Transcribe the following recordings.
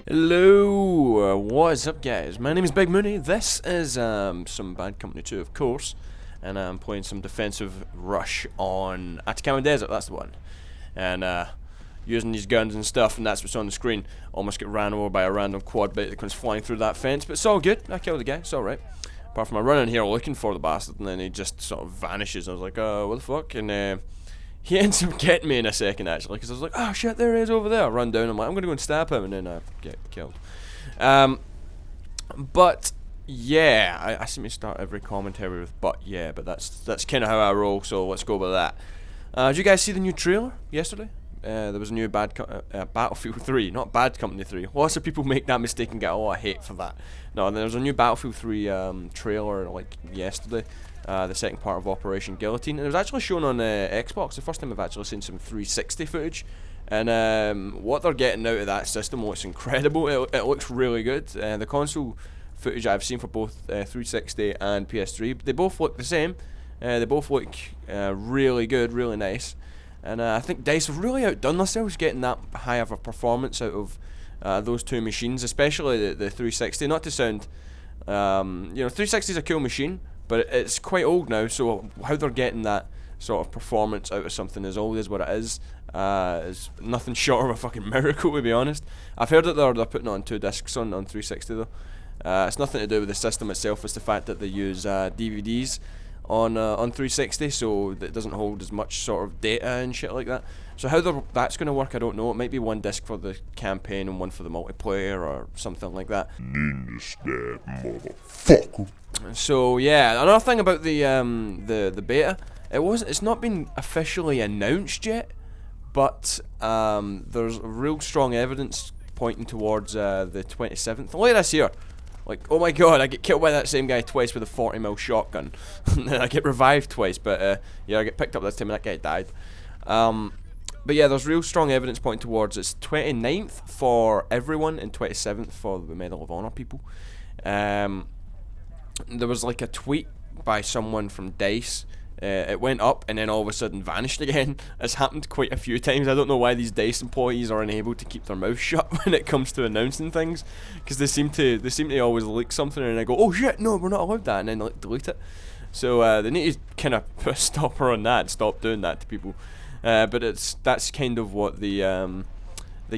Hello, what's up guys? My name is Big Mooney. This is some Bad Company 2 of course, and I'm playing some defensive rush on Atacama Desert, that's the one. And using these guns and stuff, and that's what's on the screen. Almost get ran over by a random quad bait that comes flying through that fence, but it's all good. I killed the guy, it's alright. Apart from I run in here looking for the bastard, and then he just sort of vanishes. I was like, oh, what the fuck? And he ends up getting me in a second actually, because I was like, oh shit, there he is over there. I run down, I'm like, I'm gonna go and stab him, and then I get killed. But yeah, I seem to start every commentary with but yeah, but that's kind of how I roll, so let's go with that. Did you guys see the new trailer yesterday? There was a new Battlefield 3, not Bad Company 3. Lots of people make that mistake and get a lot of hate for that. No, there was a new Battlefield 3 trailer like yesterday. The second part of Operation Guillotine, and it was actually shown on Xbox. The first time I've actually seen some 360 footage, and what they're getting out of that system looks incredible. It looks really good. The console footage I've seen for both 360 and PS3, they both look the same. They both look really good, really nice, and I think DICE have really outdone themselves getting that high of a performance out of those two machines, especially the 360. Not to sound, you know, 360 is a cool machine, but it's quite old now, so how they're getting that sort of performance out of something as old as what it is nothing short of a fucking miracle, to be honest. I've heard that they're putting it on 2 discs on 360 though. It's nothing to do with the system itself, it's the fact that they use DVDs on 360, so that it doesn't hold as much sort of data and shit like that. So how that's going to work, I don't know. It might be 1 disc for the campaign and 1 for the multiplayer or something like that. Motherfucker. So yeah, another thing about the beta, it's not been officially announced yet, but there's real strong evidence pointing towards the 27th. Look at this here. Like, oh my god, I get killed by that same guy twice with a 40mm shotgun. And then I get revived twice, but yeah, I get picked up this time and that guy died. But yeah, there's real strong evidence pointing towards it's 29th for everyone and 27th for the Medal of Honor people. There was like a tweet by someone from DICE. It went up and then all of a sudden vanished again. It's happened quite a few times. I don't know why these DICE employees are unable to keep their mouth shut when it comes to announcing things, because they seem to always leak something and they go, oh shit, no, we're not allowed that, and then like delete it. So they need to kind of put a stopper on that, stop doing that to people. But that's kind of what the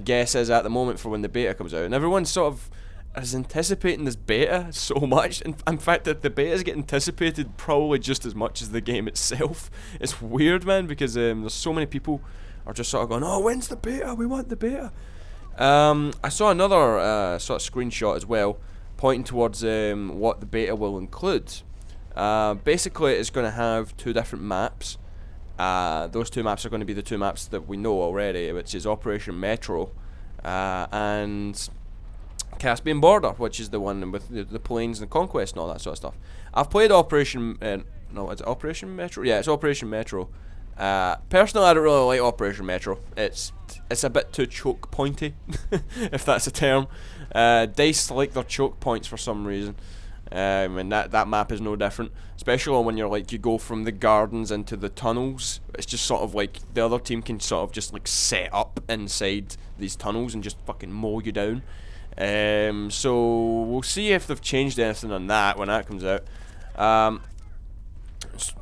guess is at the moment for when the beta comes out, and everyone's sort of is anticipating this beta so much. In fact, the beta is getting anticipated probably just as much as the game itself. It's weird, man, because there's so many people are just sort of going, oh, when's the beta? We want the beta. I saw another sort of screenshot as well, pointing towards what the beta will include. Basically, it's going to have 2 different maps. Those 2 maps are going to be the 2 maps that we know already, which is Operation Metro and Caspian Border, which is the one with the planes and conquest and all that sort of stuff. I've played Operation no, is it Operation Metro? Yeah, it's Operation Metro. Personally, I don't really like Operation Metro. It's a bit too choke pointy, if that's a term. DICE like their choke points for some reason. And that map is no different, especially when you're like, you go from the gardens into the tunnels. It's just sort of like the other team can sort of just like set up inside these tunnels and just fucking mow you down. So we'll see if they've changed anything on that when that comes out.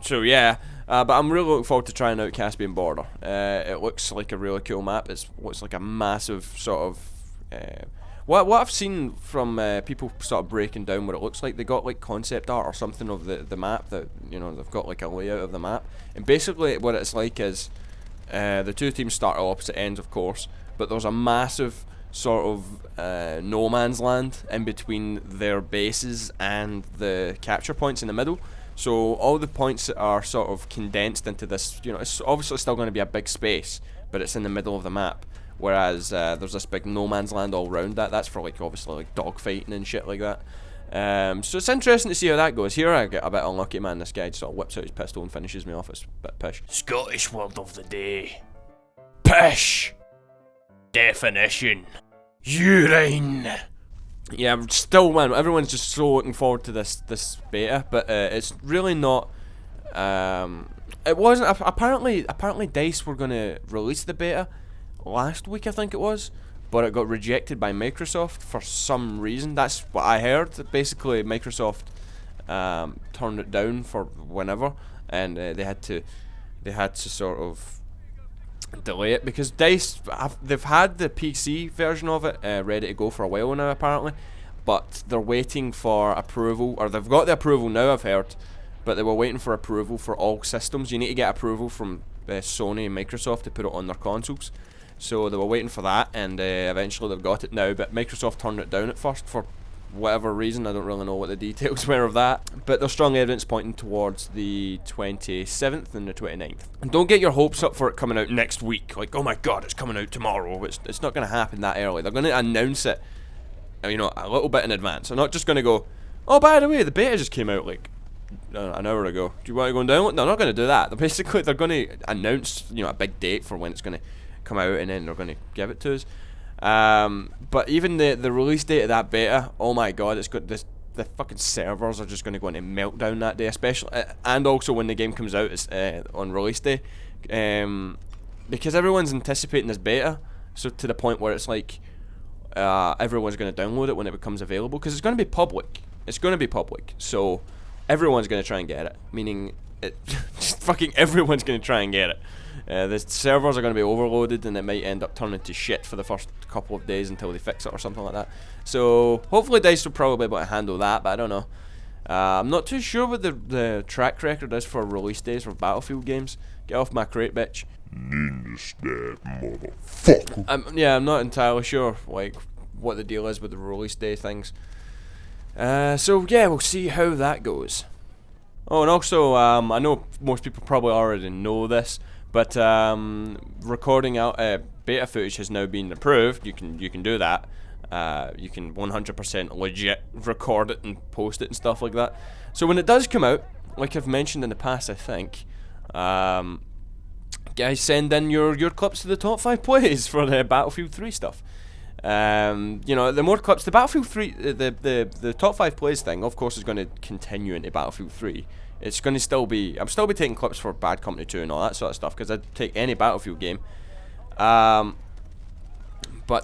So yeah, but I'm really looking forward to trying out Caspian Border. It looks like a really cool map. It looks like a massive sort of what I've seen from people sort of breaking down what it looks like. They got like concept art or something of the map, that, you know, they've got like a layout of the map, and basically what it's like is the 2 teams start at opposite ends, of course, but there's a massive sort of no man's land in between their bases and the capture points in the middle. So all the points are sort of condensed into this, you know, it's obviously still going to be a big space, but it's in the middle of the map. Whereas there's this big no man's land all around that. That's for like obviously like dogfighting and shit like that. So it's interesting to see how that goes. Here I get a bit unlucky, man. This guy just sort of whips out his pistol and finishes me off. It's a bit pish. Scottish word of the day. Pish. Definition. Urine. Yeah, still, man, everyone's just so looking forward to this beta, but it's really not It wasn't. Apparently DICE were gonna release the beta last week, I think it was, but it got rejected by Microsoft for some reason. That's what I heard. Basically, Microsoft turned it down for whenever, and they had to sort of delay it because DICE they've had the PC version of it ready to go for a while now apparently, but they're waiting for approval, or they've got the approval now, I've heard, but they were waiting for approval for all systems. You need to get approval from Sony and Microsoft to put it on their consoles. So they were waiting for that, and eventually they've got it now, but Microsoft turned it down at first for whatever reason. I don't really know what the details were of that, but there's strong evidence pointing towards the 27th and the 29th. And don't get your hopes up for it coming out next week, like, oh my god, it's coming out tomorrow. It's not going to happen that early. They're going to announce it, you know, a little bit in advance. They're not just going to go, oh, by the way, the beta just came out like an hour ago. Do you want to go and download? No, they're not going to do that. They're going to announce, you know, a big date for when it's going to come out, and then they're going to give it to us. But even the release date of that beta, oh my god, it's got this. The fucking servers are just going to go into meltdown that day, especially, and also when the game comes out, it's on release day, because everyone's anticipating this beta, so to the point where it's like everyone's going to download it when it becomes available, because it's going to be public. It's going to be public, so everyone's going to try and get it. Meaning, just fucking everyone's going to try and get it. The servers are going to be overloaded, and it might end up turning to shit for the first couple of days until they fix it or something like that. So hopefully DICE will probably be able to handle that, but I don't know. I'm not too sure what the track record is for release days for Battlefield games. Get off my crate, bitch. Motherfucker. Yeah, I'm not entirely sure like what the deal is with the release day things. So yeah, we'll see how that goes. Oh, and also, I know most people probably already know this, but recording out beta footage has now been approved. You can do that. You can 100% legit record it and post it and stuff like that. So when it does come out, like I've mentioned in the past, I think, guys, send in your clips to the top 5 plays for the Battlefield 3 stuff. You know, the more clips, the Battlefield 3, the top 5 plays thing, of course, is going to continue into Battlefield 3. It's going to still be, I'm still be taking clips for Bad Company 2 and all that sort of stuff, because I'd take any Battlefield game. But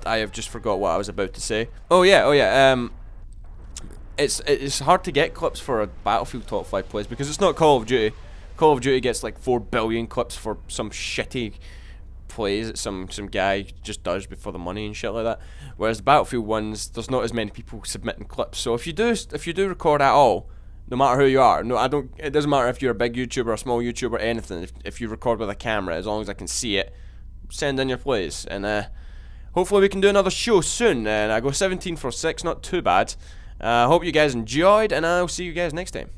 I have just forgot what I was about to say. Oh yeah. It's hard to get clips for a Battlefield top 5 plays because it's not Call of Duty. Call of Duty gets like 4 billion clips for some shitty plays that some guy just does for the money and shit like that. Whereas the Battlefield ones, there's not as many people submitting clips. So if you do record at all, no matter who you are, it doesn't matter if you're a big YouTuber, a small YouTuber, anything. If you record with a camera, as long as I can see it, send in your plays, and hopefully we can do another show soon. And I go 17 for 6, not too bad. Hope you guys enjoyed, and I'll see you guys next time.